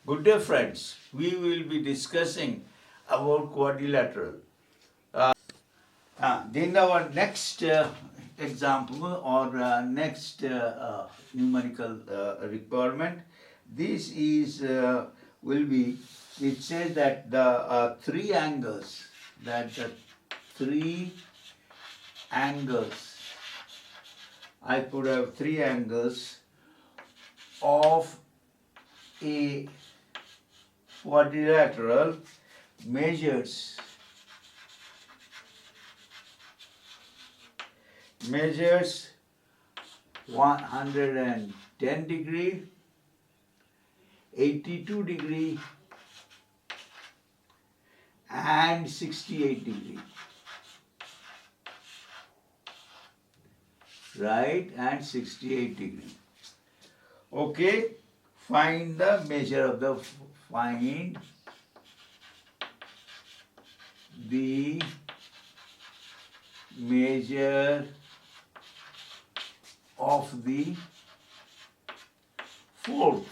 Good day, friends. We will be discussing about quadrilateral. Then our next example or next numerical requirement. This is will be. It says that the three angles. That the three angles. I could have three angles of a quadrilateral measures 110 degree, 82 degree and 68 degree, right, and 68 degree. Okay, find the measure of the find the measure of the fourth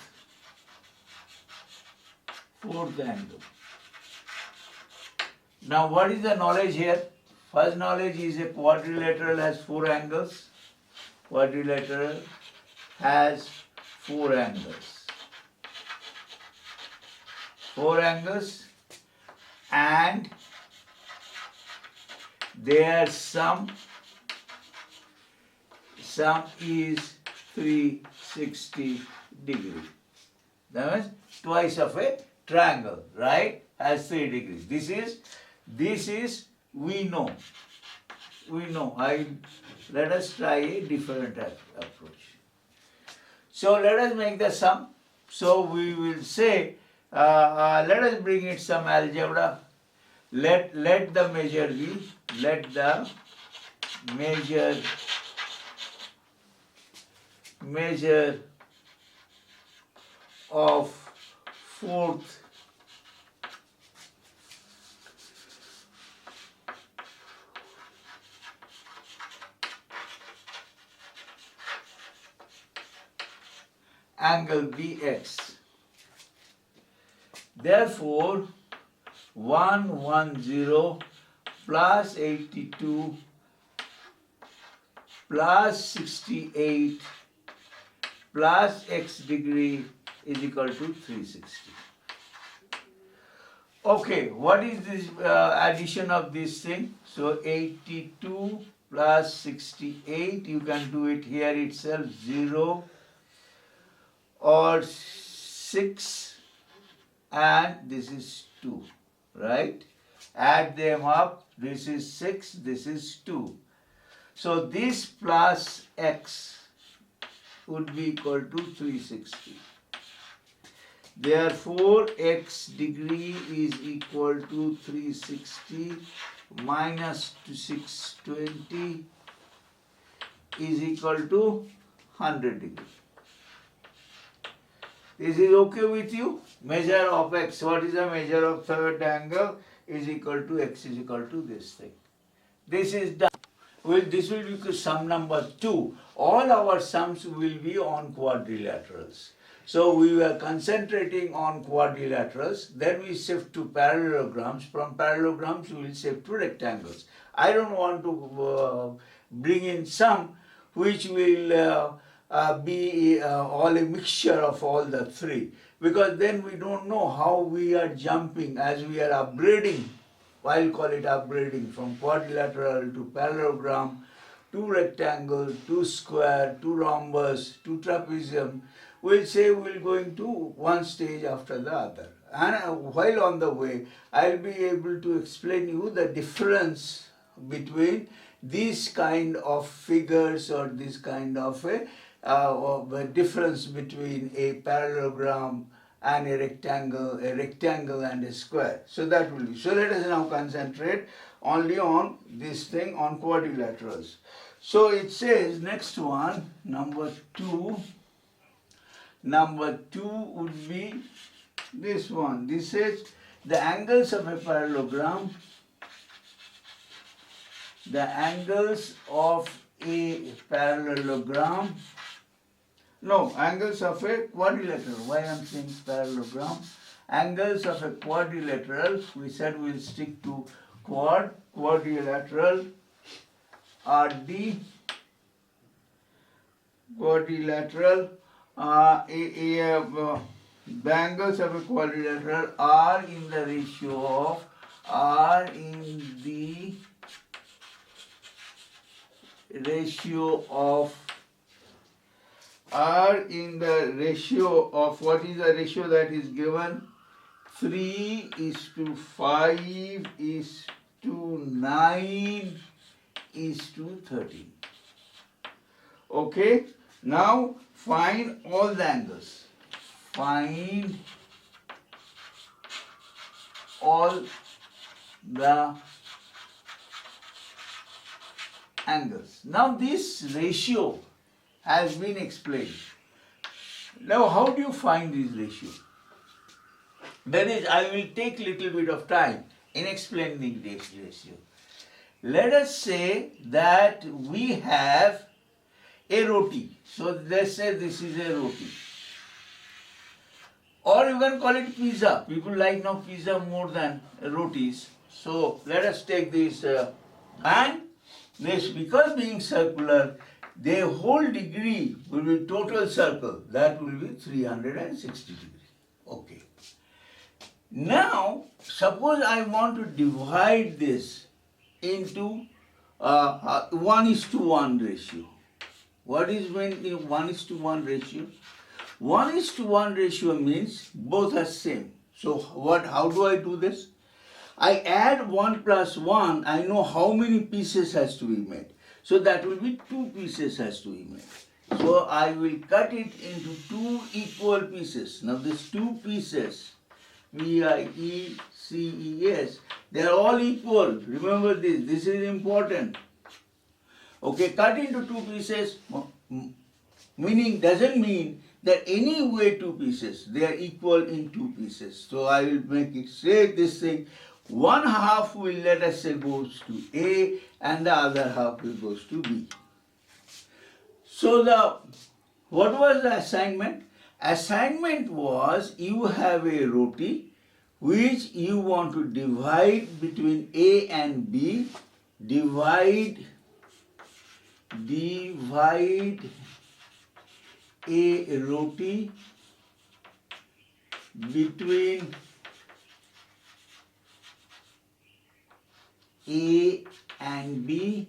angle. Now what is the knowledge here? First knowledge is a quadrilateral has four angles. Quadrilateral has four angles. Four angles, and their sum is 360 degree. That means twice of a triangle, right? Has 3 degrees. This is we know. Let us try a different approach. So let us make the sum. So we will say, let us bring it some algebra. Let the measure be, let the measure of fourth angle BX. Therefore, 110 plus 82 plus 68 plus x degree is equal to 360. Okay, what is this addition of this thing? So 82 plus 68, you can do it here itself, 0 or 6, and this is 2, right? Add them up, this is 6, this is 2. So this plus x would be equal to 360. Therefore, x degree is equal to 360 minus 620 is equal to 100 degree. This is okay with you? Measure of x, what is the measure of third angle, is equal to x is equal to this thing. This is done. This will be sum number 2. All our sums will be on quadrilaterals. So we were concentrating on quadrilaterals, then we shift to parallelograms. From parallelograms we will shift to rectangles. I don't want to bring in some which will be all a mixture of all the three, because then we don't know how we are jumping as we are upgrading. I'll call it upgrading from quadrilateral to parallelogram to rectangle to square to rhombus to trapezium. We'll say we're going to one stage after the other, and while on the way I'll be able to explain you the difference between these kind of figures or this kind of a difference between a parallelogram and a rectangle and a square. So that will be. So let us now concentrate only on this thing, on quadrilaterals. So it says next one, number 2. Number 2 would be this one. This says the angles of a parallelogram. The angles of a parallelogram No, angles of a quadrilateral. Why I am saying parallelogram? Angles of a quadrilateral, we said we will stick to quadrilateral are the quadrilateral, the angles of a quadrilateral are in the ratio of what is the ratio that is given? 3:5:9:13. Okay, now find all the angles. Find all the angles. Now this ratio has been explained. Now how do you find this ratio? That is, I will take little bit of time in explaining this ratio. Let us say that we have a roti. So let's say this is a roti. Or you can call it pizza. People like now pizza more than rotis. So let us take this and this, because being circular, the whole degree will be total circle. That will be 360 degrees. Okay. Now, suppose I want to divide this into 1:1 ratio. What is when 1:1 ratio? 1:1 ratio means both are same. So how do I do this? I add 1 plus 1, I know how many pieces has to be made. So that will be 2 pieces has to be made. So I will cut it into 2 equal pieces. Now these 2 pieces, VIECES, they are all equal. Remember this is important. Okay, cut into 2 pieces, meaning doesn't mean that any way 2 pieces, they are equal in 2 pieces. So I will make it say this thing, 1/2 will, let us say, goes to A and the other half will goes to B. So what was the assignment? Assignment was you have a roti which you want to divide between A and B, divide a roti between A and B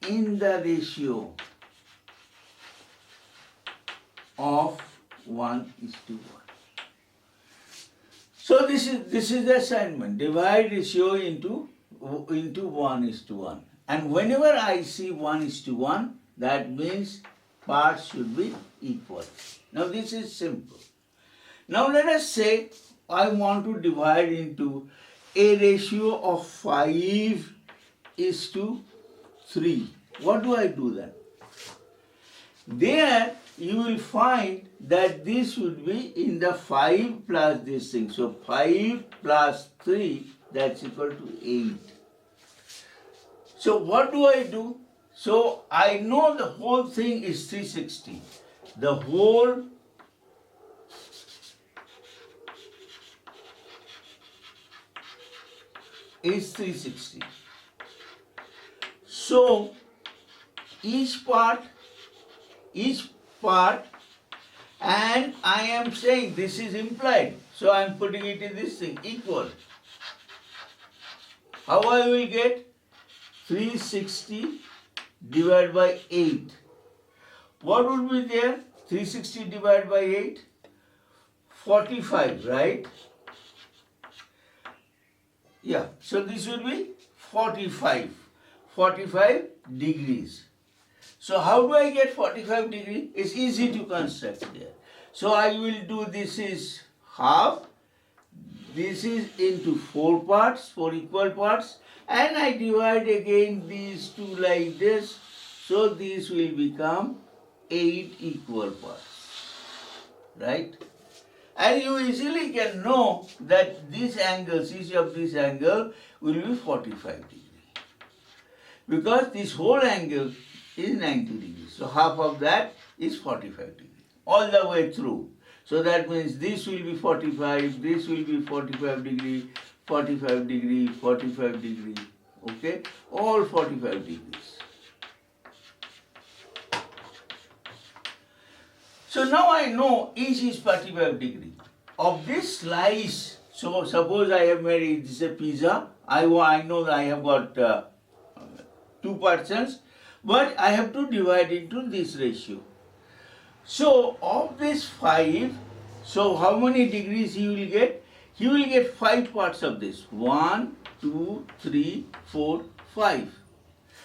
in the ratio of 1:1. So this is the assignment. Divide ratio into 1:1. And whenever I see 1:1, that means parts should be equal. Now this is simple. Now let us say I want to divide into a ratio of 5:3. What do I do then? There you will find that this would be in the 5 plus this thing. So 5 plus 3, that's equal to 8. So what do I do? So I know the whole thing is 360. The whole is 360. So each part, and I am saying this is implied. So I am putting it in this thing, equal. How I will get? 360 divided by 8. What would be there? 360 divided by 8? 45, right? Yeah, so this will be 45 degrees. So how do I get 45 degrees? It's easy to construct there. So I will do, this is half, this is into 4 parts, 4 equal parts, and I divide again these two like this. So these will become 8 equal parts, right? And you easily can know that these angles, each of this angle will be 45 degrees. Because this whole angle is 90 degrees. So half of that is 45 degree all the way through. So that means this will be 45, this will be 45 degree, 45 degree, 45 degree, okay, all 45 degrees. So now I know each is 45 degree. Of this slice, so suppose I have made this a pizza, I know that I have got 2 portions, but I have to divide into this ratio. So of this 5, so how many degrees he will get? He will get 5 parts of this. 1, 2, 3, 4, 5.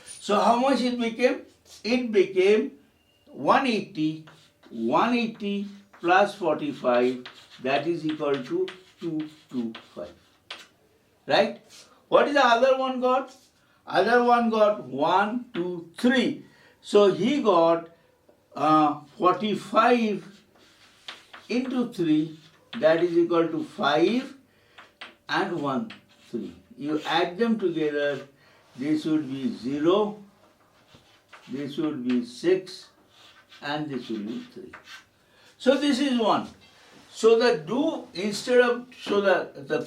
So how much it became? It became 180. 180 plus 45, that is equal to 225. Right? What is the other one got? Other one got 1, 2, 3. So he got 45 into 3, that is equal to 5 and 1, 3. You add them together, this would be 0, this would be 6, and this will be 3. So this is 1. So the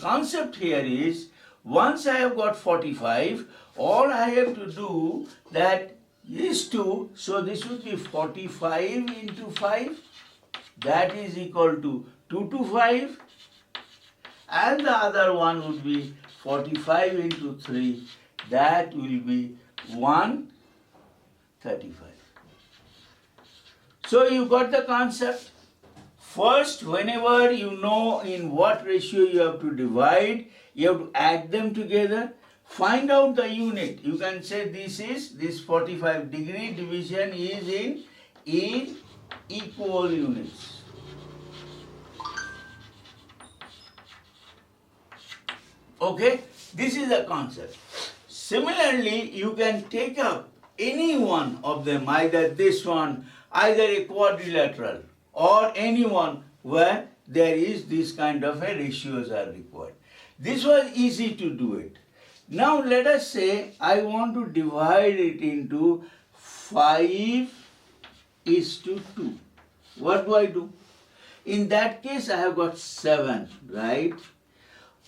concept here is, once I have got 45, all I have to do that is 2, so this would be 45 into 5, that is equal to 225, and the other one would be 45 into 3, that will be 135. So you got the concept. First, whenever you know in what ratio you have to divide, you have to add them together. Find out the unit. You can say this 45 degree division is in equal units. Okay, this is the concept. Similarly, you can take up any one of them, either this one, either a quadrilateral, or any one where there is this kind of a ratios are required. This was easy to do it. Now let us say I want to divide it into 5:2. What do I do? In that case I have got 7, right?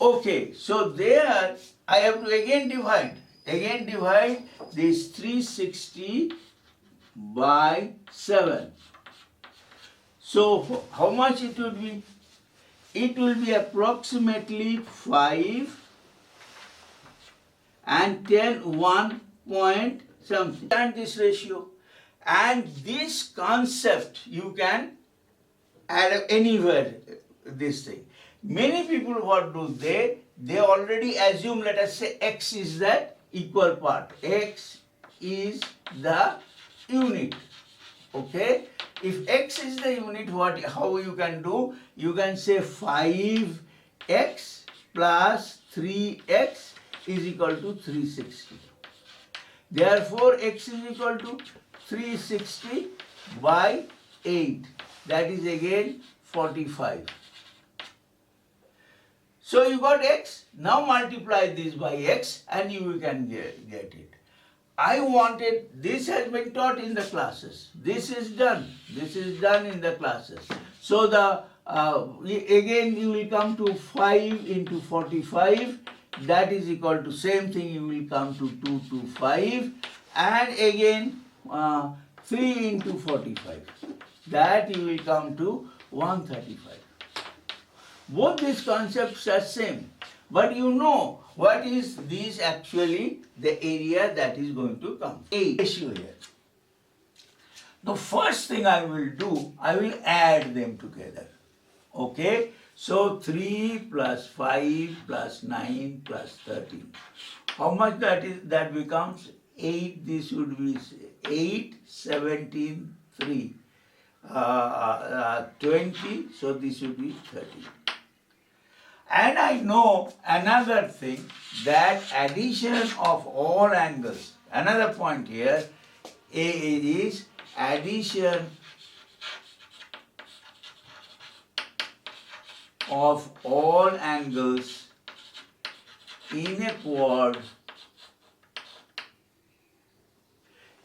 Okay, so there I have to again divide. Again divide this 360 by 7. So how much it would be? It will be approximately 5 and 10, 1 point something. And this ratio. And this concept you can add anywhere, this thing. Many people what do? They already assume, let us say x is the equal part. X is the unit. Okay? If x is the unit, how you can do? You can say 5x plus 3x is equal to 360. Therefore, x is equal to 360 by 8. That is again 45. So you got x. Now multiply this by x and you can get it. I wanted, this has been taught in the classes. This is done. This is done in the classes. So again you will come to 5 into 45. That is equal to same thing. You will come to 225. And again 3 into 45. That you will come to 135. Both these concepts are same. But you know what is this actually the area that is going to come. A ratio here. The first thing I will do, I will add them together. Okay? So 3 plus 5 plus 9 plus 13. How much that is? That becomes 8. This would be 8, 17, 3. 20. So this would be 13. And I know another thing, that addition of all angles, another point here, A is addition of all angles in a quad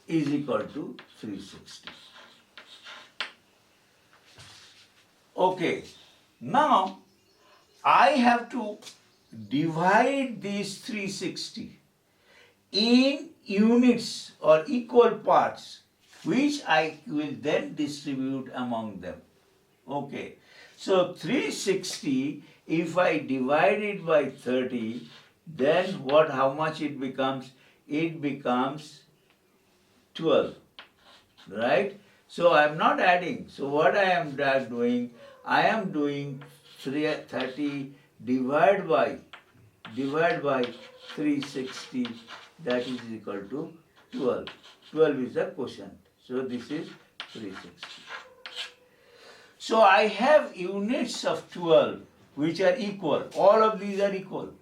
is equal to 360. Okay, now I have to divide these 360 in units or equal parts, which I will then distribute among them. Okay, so 360, if I divide it by 30, then how much it becomes? It becomes 12, right? So I am not adding. So what I am doing? I am doing 30 divided by 360, that is equal to 12. 12 is the quotient. So this is 360. So I have units of 12 which are equal. All of these are equal.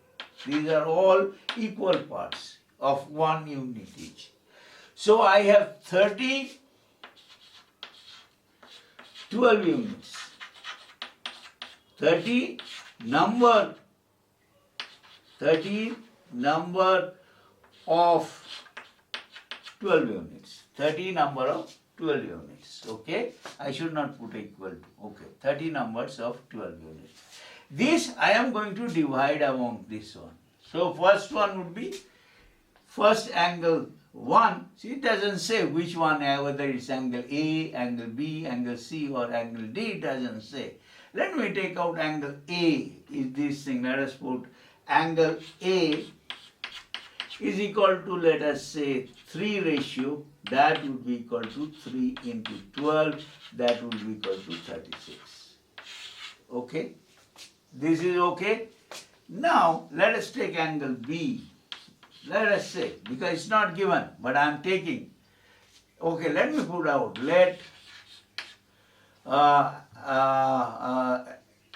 These are all equal parts of 1 unit each. So I have 30 12 units. 30 number of 12 units. 30 number of 12 units. Okay, I should not put equal to. Okay, 30 numbers of 12 units. This I am going to divide among this one. So first one would be first angle 1. See, it doesn't say which one, whether it's angle A, angle B, angle C or angle D, it doesn't say. Let me take out angle A is this thing. Let us put angle A is equal to, let us say, 3 ratio. That would be equal to 3 into 12. That would be equal to 36. Okay? This is okay? Now, let us take angle B. Let us say, because it's not given, but I am taking. Okay, let me put out. Let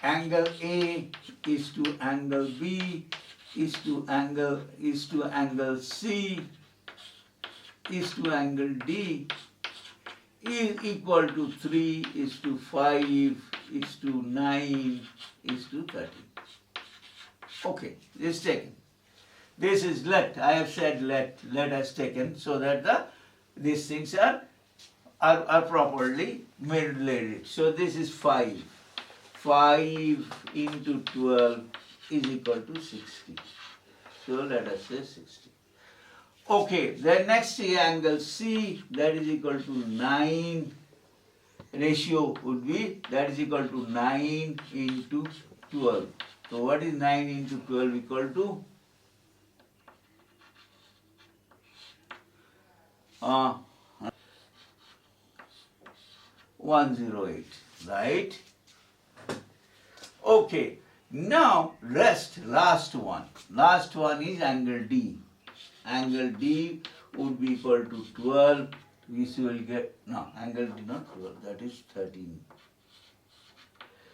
angle A is to angle B is to angle C is to angle D is equal to 3 is to 5 is to 9 is to 30. Okay, this is taken. This is let. I have said let us taken so that these things are properly made. So this is 5. 5 into 12 is equal to 60. So let us say 60. Okay, then next angle C, that is equal to 9. Ratio would be, that is equal to 9 into 12. So what is 9 into 12 equal to? 108, right? Okay, now last one is angle D. Angle D would be equal to 12. This will get, no, angle D not 12, that is 13.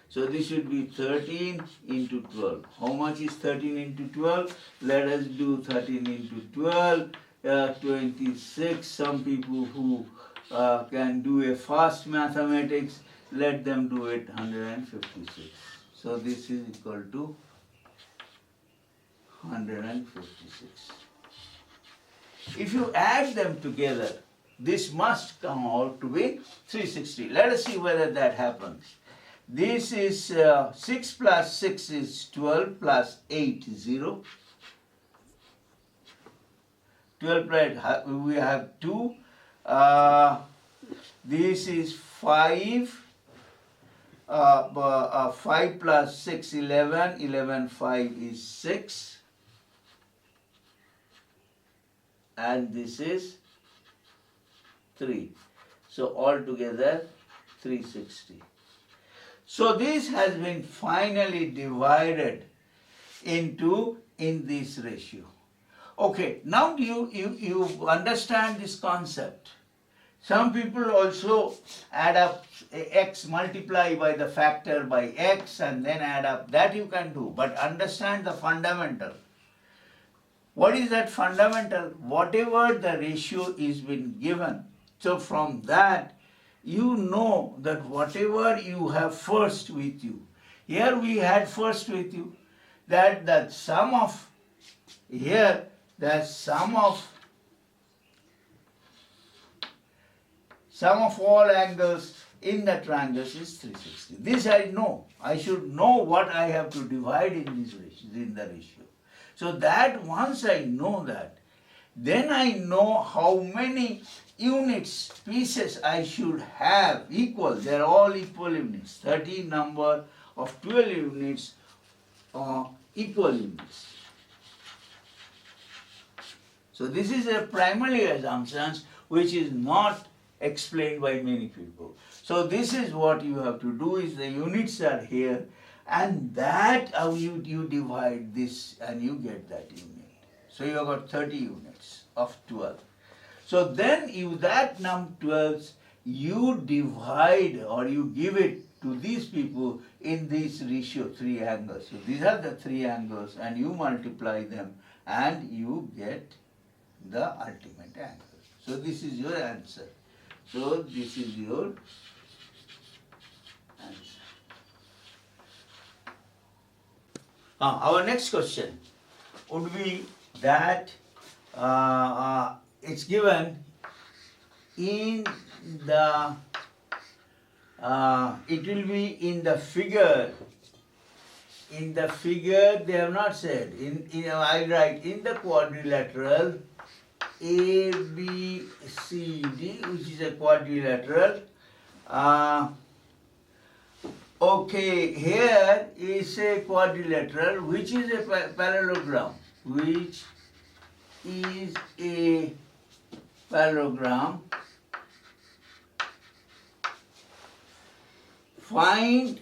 So this should be 13 into 12. How much is 13 into 12? Let us do 13 into 12. 26. Some people who can do a fast mathematics, let them do it 156. So this is equal to 156. If you add them together, this must come out to be 360. Let us see whether that happens. This is 6 plus 6 is 12 plus 8 is 0. 12 plus, we have 2. This is 5. 5 plus 6, 11. 11, 5 is 6. And this is 3. So altogether 360. So this has been finally divided in this ratio. Okay, now you understand this concept. Some people also add up x, multiply by the factor by x and then add up. That you can do, but understand the fundamental. What is that fundamental? Whatever the ratio is been given. So from that, you know that whatever you have first with you. Here we had first with you that the sum of, here the sum of all angles in the triangles is 360. This I know. I should know what I have to divide in this ratio, in the ratio. So that once I know that, then I know how many units, pieces I should have equal. They are all equal units. 30 number of 12 units equal units. So this is a primary assumption which is not explained by many people. So this is what you have to do is the units are here and that you divide this and you get that unit. So you have got 30 units of 12. So then you that 12s you divide or you give it to these people in this ratio 3 angles. So these are the 3 angles and you multiply them and you get the ultimate angle. So this is your answer. So this is your answer. Our next question would be that it's given in the it will be in the figure. In the figure they have not said. I write in the quadrilateral A, B, C, D, which is a quadrilateral. Okay, here is a quadrilateral, which is a parallelogram, which is a parallelogram. Find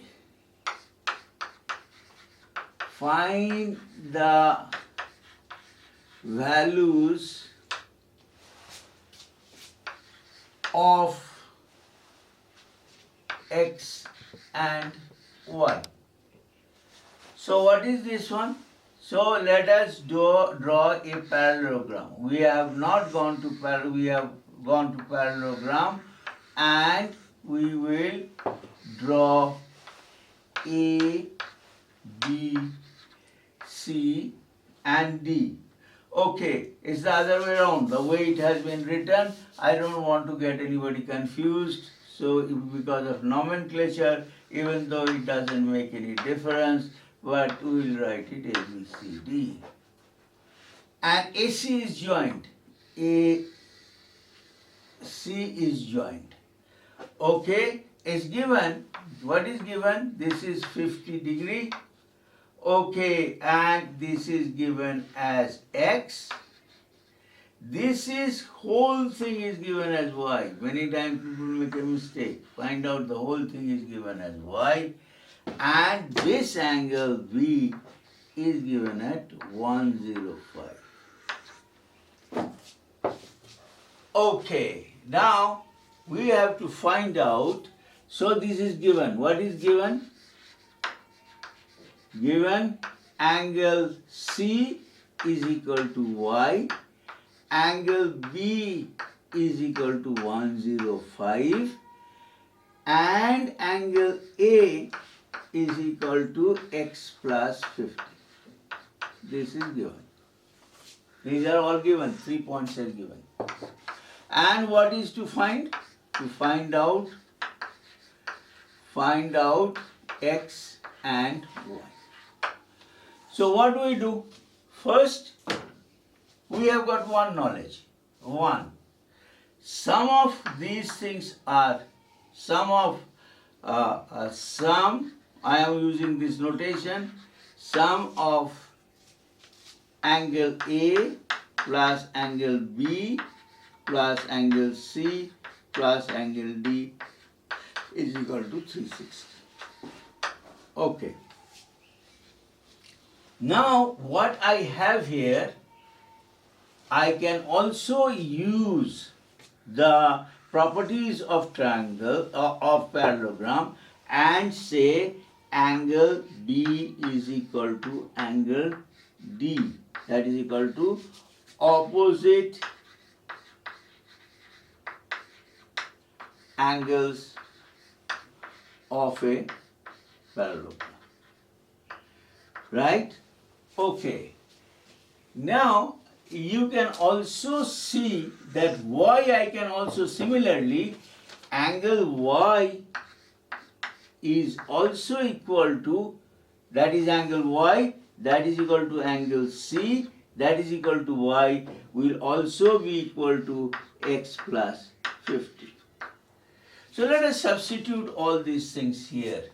the values of x and y. So what is this one? So let us draw a parallelogram. We have not gone to we have gone to parallelogram and we will draw A, B, C and D. Okay, it's the other way around. The way it has been written, I don't want to get anybody confused. So because of nomenclature, even though it doesn't make any difference, but we will write it A, B, C, D. And AC is joined. AC is joined. Okay, it's given. What is given? This is 50 degree. Okay, and this is given as x. This is whole thing is given as y. Many times people make a mistake. Find out the whole thing is given as y. And this angle V is given at 105. Okay, now we have to find out. So this is given. What is given? Given angle C is equal to y, angle B is equal to 105, and angle A is equal to x plus 50. This is given. These are all given. 3 points are given. And what is to find? To find out x and y. So what do we do? First, we have got one knowledge. One, some of these things are I am using this notation, sum of angle A plus angle B plus angle C plus angle D is equal to 360. Okay. Now what I have here, I can also use the properties of triangle of parallelogram and say angle B is equal to angle D, that is equal to opposite angles of a parallelogram. Right? Okay. Now you can also see that y I can also similarly angle Y is also equal to, that is angle Y, that is equal to angle C, that is equal to Y, will also be equal to x plus 50. So let us substitute all these things here.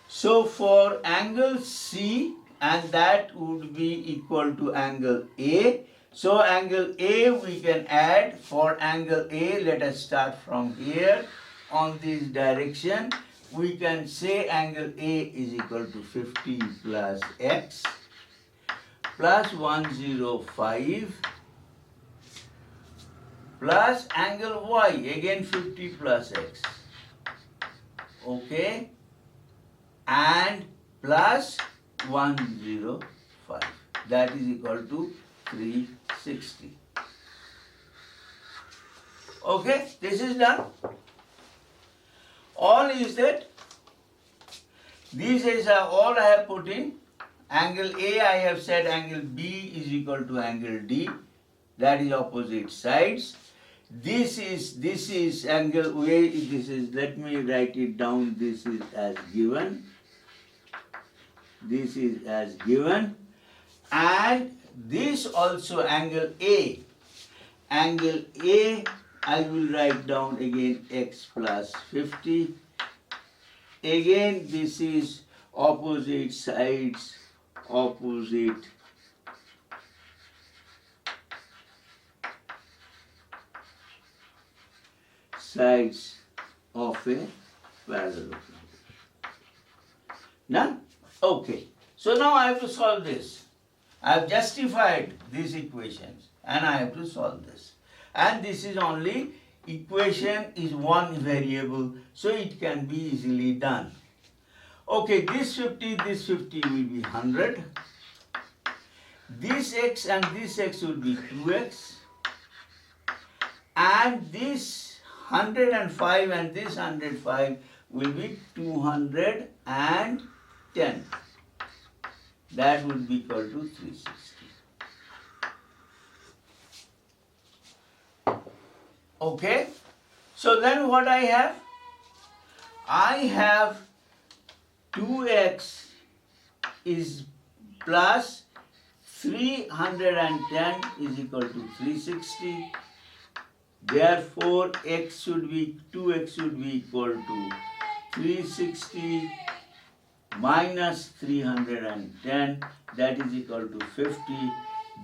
So for angle C, and that would be equal to angle A. So angle A we can add. For angle A, let us start from here on this direction. We can say angle A is equal to 50 plus x plus 105 plus angle Y, again 50 plus x. Okay, and plus 105, that is equal to 360. Okay, this is done. All is that these is all I have put in. Angle A I have said angle B is equal to angle D, that is opposite sides. This is angle A, this is, let me write it down, this is as given. This is as given. And this also angle A. Angle A I will write down again x plus 50. Again this is opposite sides, opposite sides of a parallelogram. Done? Okay. So now I have to solve this. I have justified these equations and I have to solve this. And this is only, equation is one variable, so it can be easily done. Okay, this 50 will be 100. This x and this x will be 2x. And this 105 and this 105 will be 210. That would be equal to 360. Okay, so then what I have? I have 2x is plus 310 is equal to 360. Therefore, x should be, 2x should be equal to 360 minus 310, that is equal to 50.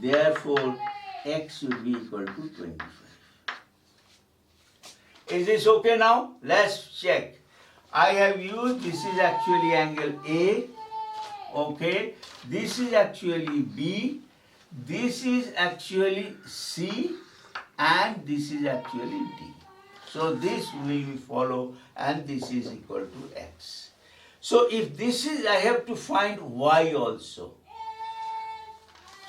Therefore, x should be equal to 25. Is this okay now? Let's check. I have used, this is actually angle A, okay, this is actually B, this is actually C, and this is actually D. So this will follow, and this is equal to x. So if this is, I have to find y also.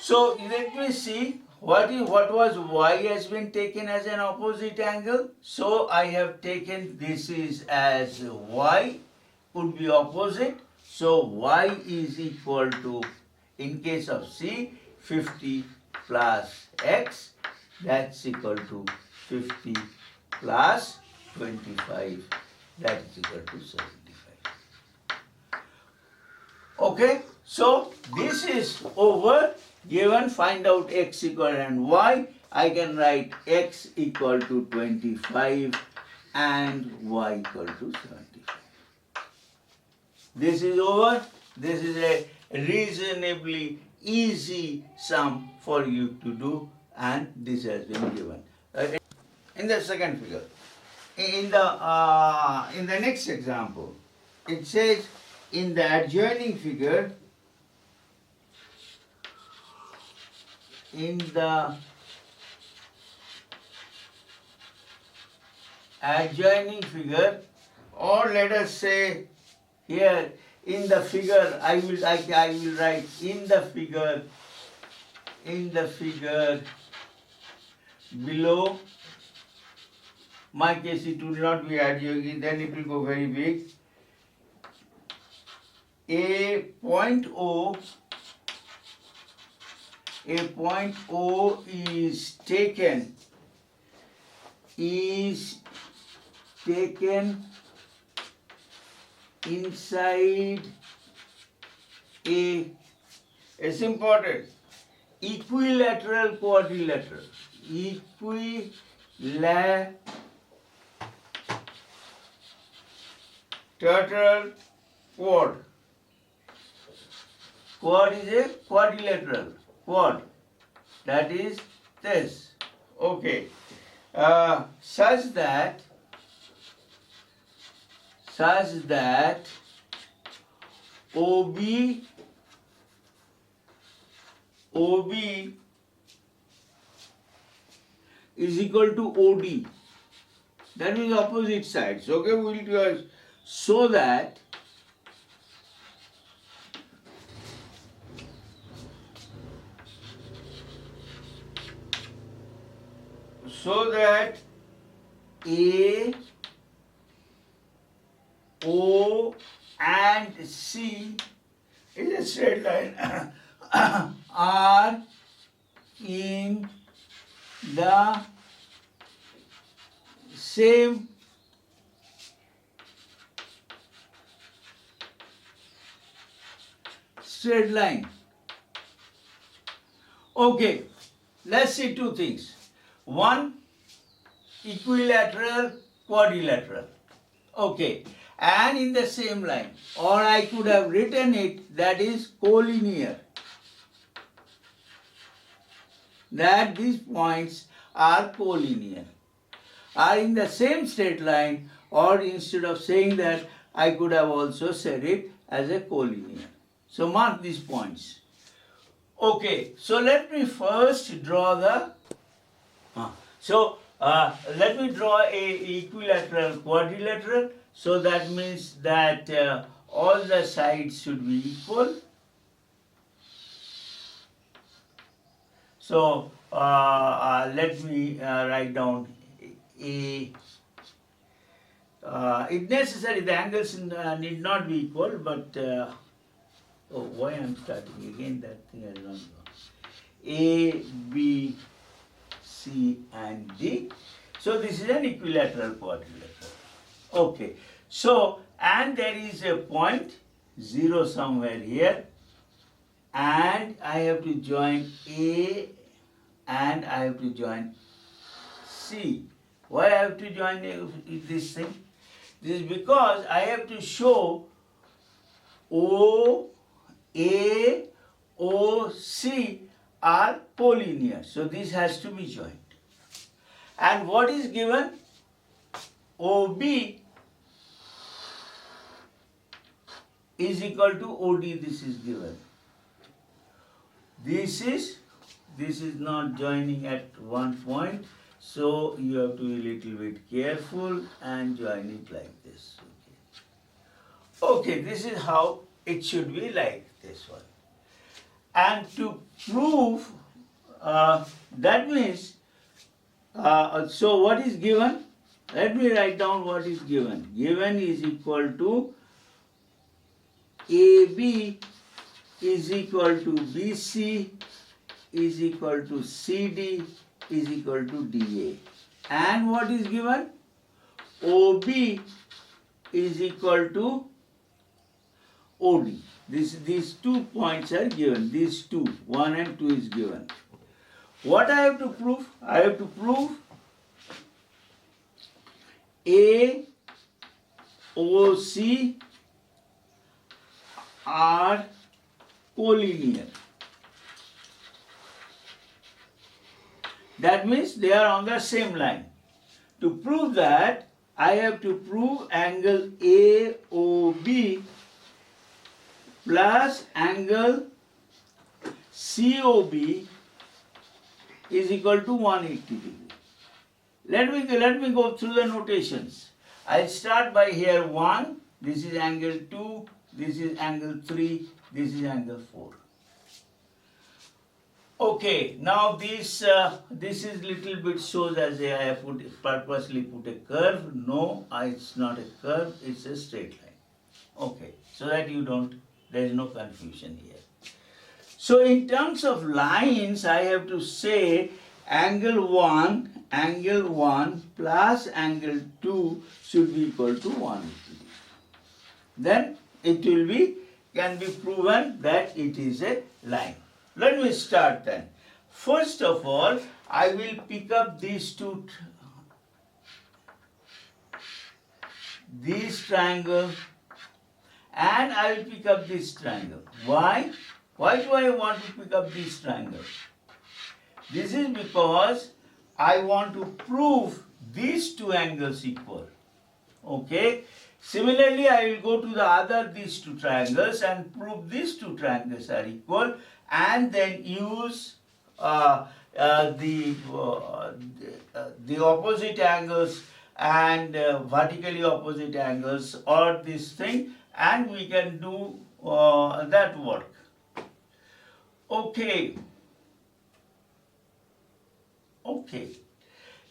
So let me see. What was y has been taken as an opposite angle. So I have taken this is as y would be opposite. So y is equal to, in case of C, 50 plus x, that's equal to 50 plus 25, that is equal to 75. Okay, so this is over. Given, find out x equal and y. I can write x equal to 25 and y equal to 75. This is over. This is a reasonably easy sum for you to do, and this has been given. In the second figure, in the next example, it says in the adjoining figure, in the adjoining figure, or let us say here in the figure, I will write in the figure below. My case it will not be adjoining, then it will go very big. A point O is taken, is taken inside a, it's important, equilateral quadrilateral. Equilateral quad. Quad is a quadrilateral. Quad. That is this. Okay. Such that OB is equal to OD. That means opposite sides. Okay, we will do so that A, O and C is a straight line are in the same straight line. Okay, let's see two things. One, equilateral, quadrilateral. Okay, and in the same line, or I could have written it that is collinear. That these points are collinear, are in the same straight line, or instead of saying that, I could have also said it as a collinear. So mark these points. Okay, so let me first draw the, let me draw a equilateral quadrilateral. So that means that all the sides should be equal. So let me write down a. It's necessary the angles need not be equal, but why I'm starting again? That thing I don't know. A, B, C, and D. So this is an equilateral quadrilateral. Okay. So and there is a point 0 somewhere here, and I have to join A and I have to join C. Why I have to join this thing? This is because I have to show O, A, O, C are collinear. So this has to be joined. And what is given? OB is equal to OD. This is given. This is not joining at one point, so you have to be a little bit careful and join it like this. Okay, this is how it should be, like this one. And to prove that means, so what is given? Let me write down what is given. Given is equal to AB is equal to BC is equal to CD is equal to DA. And what is given? OB is equal to OD. These 2 points are given. These two, 1 and 2 is given. What I have to prove? I have to prove AOC are collinear. That means they are on the same line. To prove that, I have to prove angle AOB plus angle COB is equal to 180 degree. Let me go through the notations. I'll start by here 1, this is angle 2, this is angle 3, this is angle 4. Okay, now this is little bit shows as I have purposely put a curve. No, it's not a curve, it's a straight line. Okay, so that there is no confusion here. So in terms of lines, I have to say angle 1 plus angle 2 should be equal to 180. Then it will be, can be proven that it is a line. Let me start then. First of all, I will pick up these triangle, and I will pick up this triangle. Why? Why do I want to pick up this triangle? This is because I want to prove these two angles equal. Okay? Similarly, I will go to these two triangles and prove these two triangles are equal, and then use the opposite angles and vertically opposite angles or this thing, and we can do that work. Okay.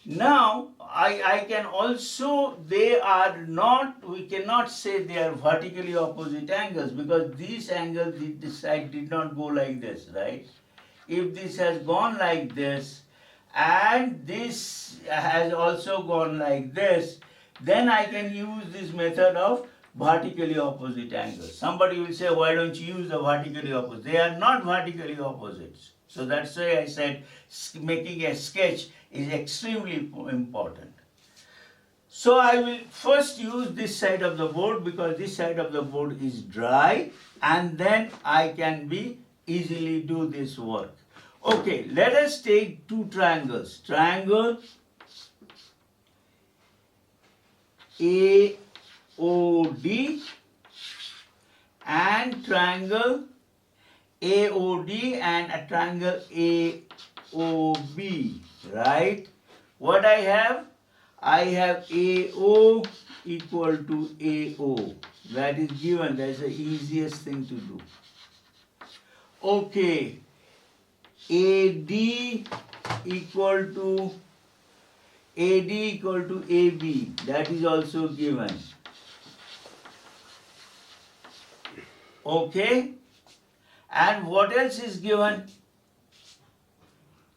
Now I can also, we cannot say they are vertically opposite angles, because these angles, this side did not go like this, right? If this has gone like this and this has also gone like this, then I can use this method of vertically opposite angles. Somebody will say, why don't you use the vertically opposite? They are not vertically opposites. So that's why I said making a sketch is extremely important. So I will first use this side of the board, because this side of the board is dry, and then I can easily do this work. Okay, let us take two triangles. Triangle AOD and triangle AOD and a triangle AOB, right? What I have? I have AO equal to AO. That is given. That is the easiest thing to do. Okay. AD equal to AB. That is also given. Okay. And what else is given?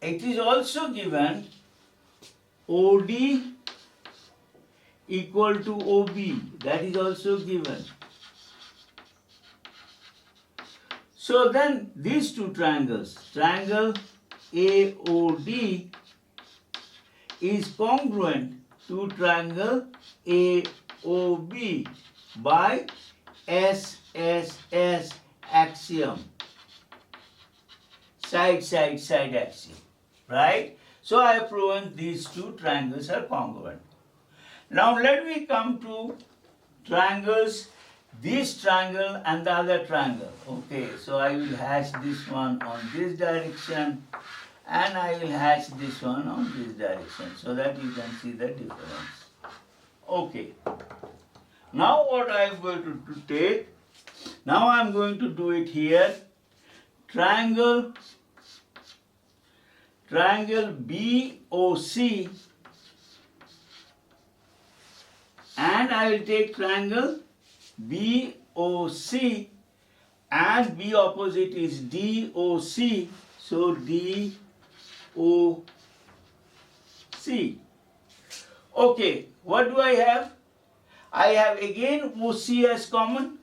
It is also given OD equal to OB. That is also given. So then these two triangles, triangle AOD is congruent to triangle AOB by SSS axiom. Side axiom, right? So I have proven these two triangles are congruent. Now let me come to triangles, this triangle and the other triangle. Okay, so I will hatch this one on this direction, and I will hatch this one on this direction, so that you can see the difference. Okay. Now what I am going to take, now I am going to do it here. Triangle BOC, and I will take triangle BOC, and B opposite is DOC, so DOC. Okay, what do I have? I have again OC as common.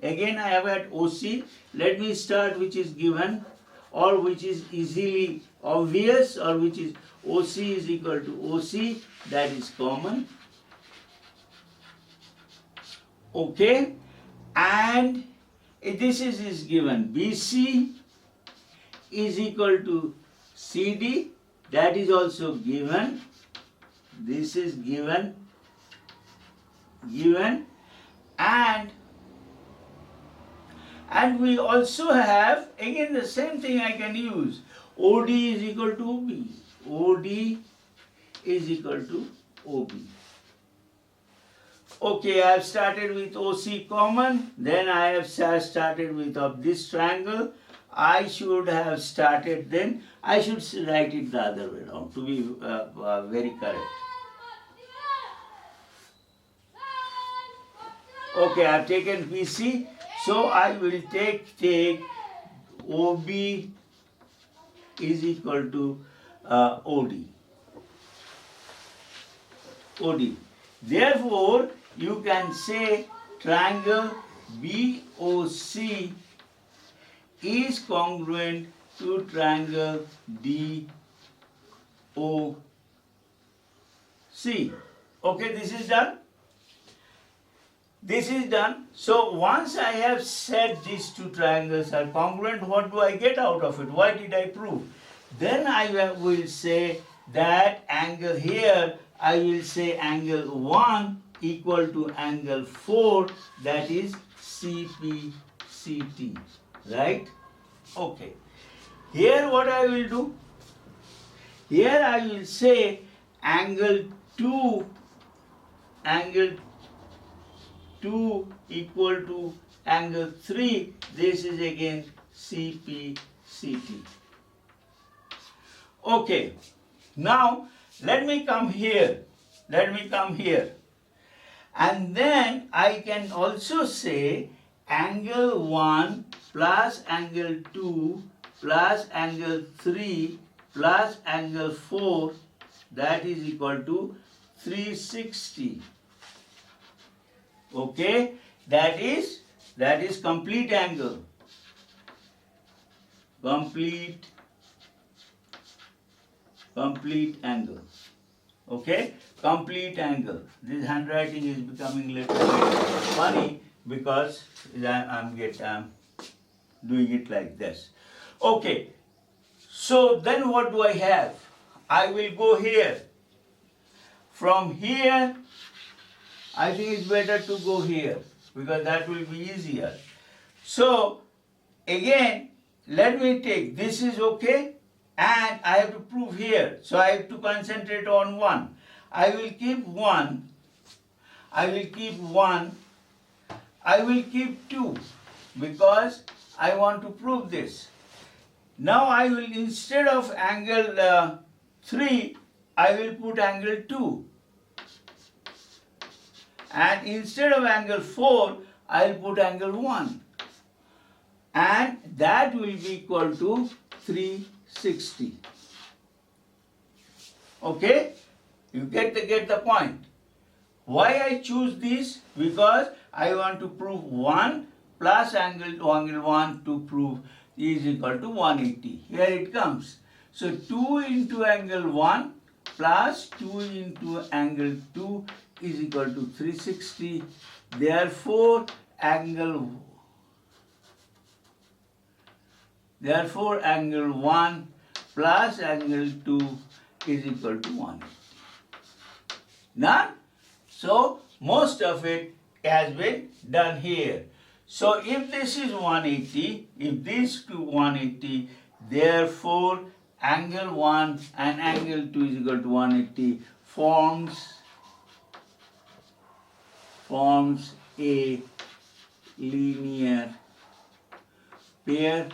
Again I have at OC. Let me start which is given, or which is easily obvious, or which is OC is equal to OC, that is common. Okay, and this is given. BC is equal to CD, that is also given. This is given, and we also have again the same thing I can use. OD is equal to OB. OD is equal to OB. Okay, I have started with OC common, then I have started with of this triangle. I should have started, then I should write it the other way around to be very correct. Okay, I have taken BC, so I will take OB is equal to OD. OD. Therefore, you can say triangle BOC is congruent to triangle DOC. Okay, this is done. This is done. So once I have said these two triangles are congruent, what do I get out of it? What did I prove? Then I will say that angle here, I will say angle 1 equal to angle 4, that is CPCT. Right? Okay. Here what I will do? Here I will say angle 2 equal to angle 3, this is again CPCT. Okay, now let me come here, and then I can also say angle 1 plus angle 2 plus angle 3 plus angle 4, that is equal to 360. Okay, that is complete angle. Complete angle. Okay, complete angle. This handwriting is becoming a little bit funny because I'm doing it like this. Okay, so then what do I have? I will go here. From here, I think it's better to go here because that will be easier. So again, let me take, this is okay, and I have to prove here. So I have to concentrate on 1. I will keep 1. I will keep 1. I will keep 2 because I want to prove this. Now I will, instead of angle 3, I will put angle 2. And instead of angle 4, I will put angle 1. And that will be equal to 360. Okay? You get the point. Why I choose this? Because I want to prove 1 plus angle 1 to prove is equal to 180. Here it comes. So 2 into angle 1 plus 2 into angle 2 is equal to 360. Therefore, angle 1 plus angle 2 is equal to 180. None? So, most of it has been done here. So, if this is 180, if these two 180, therefore, angle 1 and angle 2 is equal to 180 forms a linear pair.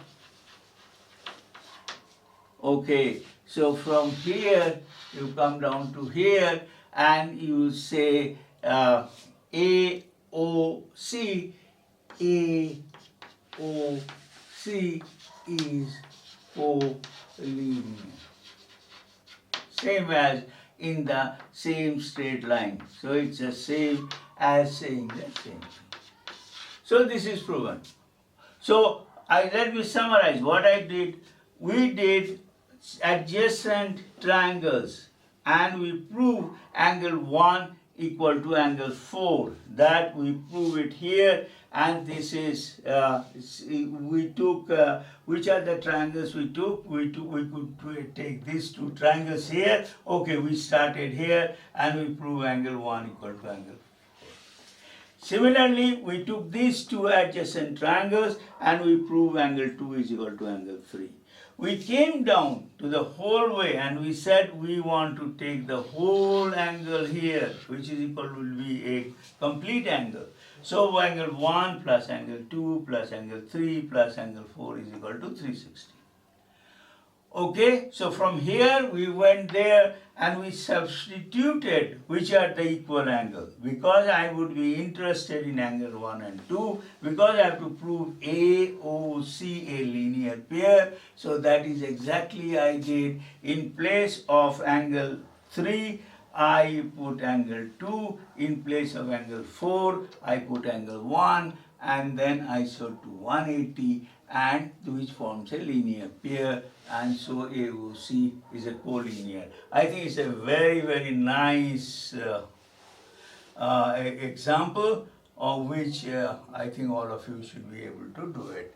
Okay, so from here you come down to here and you say AOC is collinear. Same as in the same straight line. So it's the same as saying the same thing. So this is proven. So let me summarize what I did. We did adjacent triangles and we proved angle 1 equal to angle 4. That we prove it here, and this is we took which are the triangles we took? We could take these two triangles here. Okay, we started here and we prove angle 1 equal to angle 4. Similarly, we took these two adjacent triangles and we prove angle 2 is equal to angle 3. We came down to the whole way and we said we want to take the whole angle here, which is equal to be a complete angle. So angle 1 plus angle 2 plus angle 3 plus angle 4 is equal to 360. Okay, so from here we went there and we substituted which are the equal angles. Because I would be interested in angle 1 and 2, because I have to prove AOC a linear pair, so that is exactly I did. In place of angle 3, I put angle 2, in place of angle 4, I put angle 1, and then I showed to 180, and which forms a linear pair, and so AOC is a collinear. I think it's a very, very nice example of which I think all of you should be able to do it.